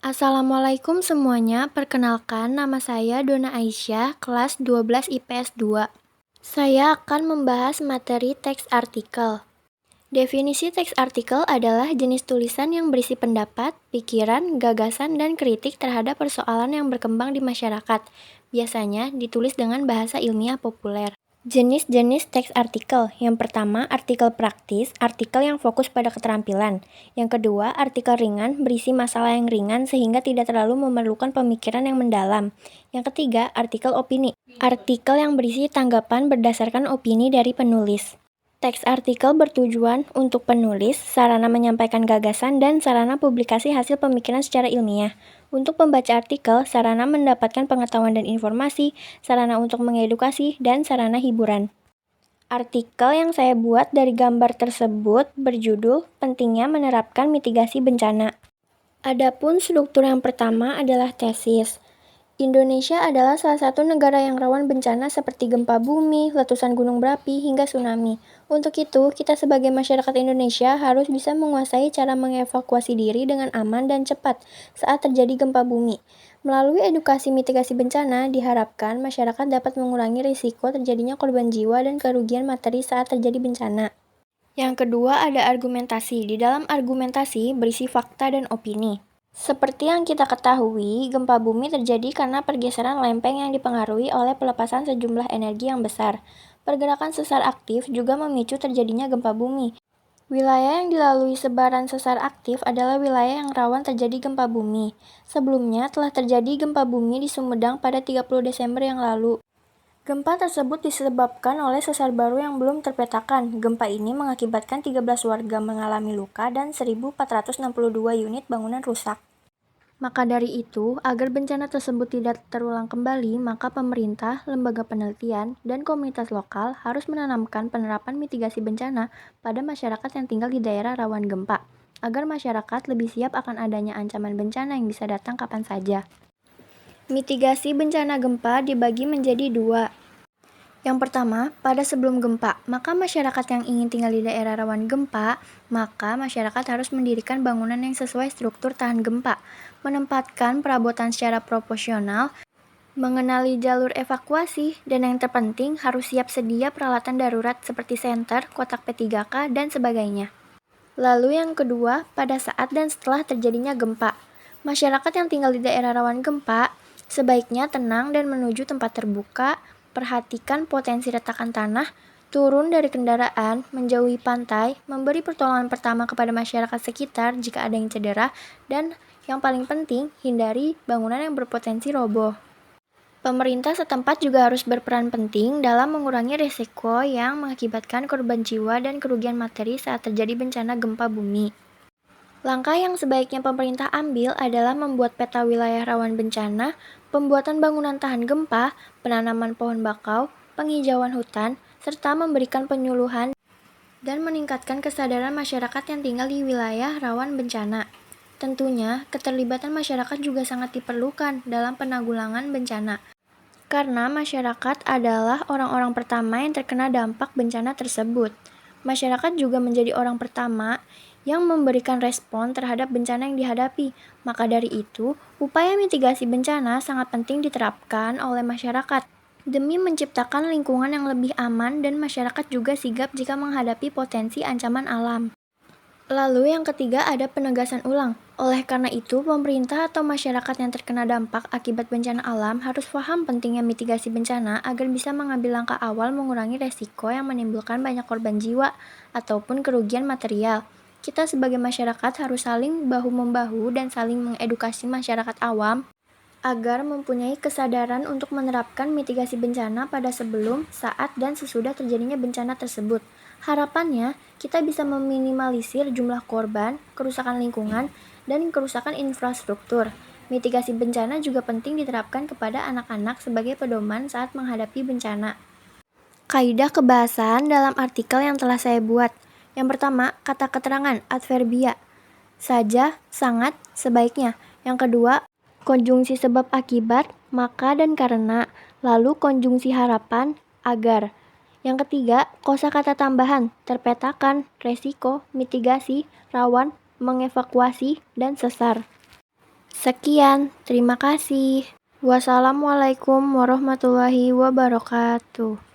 Assalamualaikum semuanya, perkenalkan nama saya Dona Aisyah, kelas 12 IPS 2. Saya akan membahas materi teks artikel. Definisi teks artikel adalah jenis tulisan yang berisi pendapat, pikiran, gagasan, dan kritik terhadap persoalan yang berkembang di masyarakat. Biasanya ditulis dengan bahasa ilmiah populer. Jenis-jenis teks artikel. Yang pertama, artikel praktis, artikel yang fokus pada keterampilan. Yang kedua, artikel ringan, berisi masalah yang ringan sehingga tidak terlalu memerlukan pemikiran yang mendalam. Yang ketiga, artikel opini, artikel yang berisi tanggapan berdasarkan opini dari penulis. Teks artikel bertujuan untuk penulis, sarana menyampaikan gagasan, dan sarana publikasi hasil pemikiran secara ilmiah. Untuk pembaca artikel, sarana mendapatkan pengetahuan dan informasi, sarana untuk mengedukasi, dan sarana hiburan. Artikel yang saya buat dari gambar tersebut berjudul "Pentingnya Menerapkan Mitigasi Bencana". Adapun struktur yang pertama adalah tesis. Indonesia adalah salah satu negara yang rawan bencana seperti gempa bumi, letusan gunung berapi, hingga tsunami. Untuk itu, kita sebagai masyarakat Indonesia harus bisa menguasai cara mengevakuasi diri dengan aman dan cepat saat terjadi gempa bumi. Melalui edukasi mitigasi bencana, diharapkan masyarakat dapat mengurangi risiko terjadinya korban jiwa dan kerugian materi saat terjadi bencana. Yang kedua ada argumentasi. Di dalam argumentasi berisi fakta dan opini. Seperti yang kita ketahui, gempa bumi terjadi karena pergeseran lempeng yang dipengaruhi oleh pelepasan sejumlah energi yang besar. Pergerakan sesar aktif juga memicu terjadinya gempa bumi. Wilayah yang dilalui sebaran sesar aktif adalah wilayah yang rawan terjadi gempa bumi. Sebelumnya telah terjadi gempa bumi di Sumedang pada 30 Desember yang lalu. Gempa tersebut disebabkan oleh sesar baru yang belum terpetakan. Gempa ini mengakibatkan 13 warga mengalami luka dan 1.462 unit bangunan rusak. Maka dari itu, agar bencana tersebut tidak terulang kembali, maka pemerintah, lembaga penelitian, dan komunitas lokal harus menanamkan penerapan mitigasi bencana pada masyarakat yang tinggal di daerah rawan gempa, agar masyarakat lebih siap akan adanya ancaman bencana yang bisa datang kapan saja. Mitigasi bencana gempa dibagi menjadi dua. Yang pertama, pada sebelum gempa, maka masyarakat yang ingin tinggal di daerah rawan gempa, maka masyarakat harus mendirikan bangunan yang sesuai struktur tahan gempa, menempatkan perabotan secara proporsional, mengenali jalur evakuasi, dan yang terpenting harus siap sedia peralatan darurat seperti senter, kotak P3K, dan sebagainya. Lalu yang kedua, pada saat dan setelah terjadinya gempa, masyarakat yang tinggal di daerah rawan gempa sebaiknya tenang dan menuju tempat terbuka, perhatikan potensi retakan tanah, turun dari kendaraan, menjauhi pantai, memberi pertolongan pertama kepada masyarakat sekitar jika ada yang cedera, dan yang paling penting, hindari bangunan yang berpotensi roboh. Pemerintah setempat juga harus berperan penting dalam mengurangi risiko yang mengakibatkan korban jiwa dan kerugian materi saat terjadi bencana gempa bumi. Langkah yang sebaiknya pemerintah ambil adalah membuat peta wilayah rawan bencana, pembuatan bangunan tahan gempa, penanaman pohon bakau, penghijauan hutan, serta memberikan penyuluhan dan meningkatkan kesadaran masyarakat yang tinggal di wilayah rawan bencana. Tentunya, keterlibatan masyarakat juga sangat diperlukan dalam penanggulangan bencana, karena masyarakat adalah orang-orang pertama yang terkena dampak bencana tersebut. Masyarakat juga menjadi orang pertama yang memberikan respon terhadap bencana yang dihadapi. Maka dari itu, upaya mitigasi bencana sangat penting diterapkan oleh masyarakat demi menciptakan lingkungan yang lebih aman dan masyarakat juga sigap jika menghadapi potensi ancaman alam. Lalu yang ketiga ada penegasan ulang. Oleh karena itu, pemerintah atau masyarakat yang terkena dampak akibat bencana alam harus paham pentingnya mitigasi bencana agar bisa mengambil langkah awal mengurangi resiko yang menimbulkan banyak korban jiwa ataupun kerugian material. Kita sebagai masyarakat harus saling bahu-membahu dan saling mengedukasi masyarakat awam agar mempunyai kesadaran untuk menerapkan mitigasi bencana pada sebelum, saat, dan sesudah terjadinya bencana tersebut. Harapannya, kita bisa meminimalisir jumlah korban, kerusakan lingkungan, dan kerusakan infrastruktur. Mitigasi bencana juga penting diterapkan kepada anak-anak sebagai pedoman saat menghadapi bencana. Kaidah kebahasan dalam artikel yang telah saya buat. Yang pertama, kata keterangan, adverbia. Saja, sangat, sebaiknya. Yang kedua, konjungsi sebab akibat, maka dan karena. Lalu konjungsi harapan, agar. Yang ketiga, kosakata tambahan, terpetakan, resiko, mitigasi, rawan, mengevakuasi, dan sesar. Sekian, terima kasih. Wassalamualaikum warahmatullahi wabarakatuh.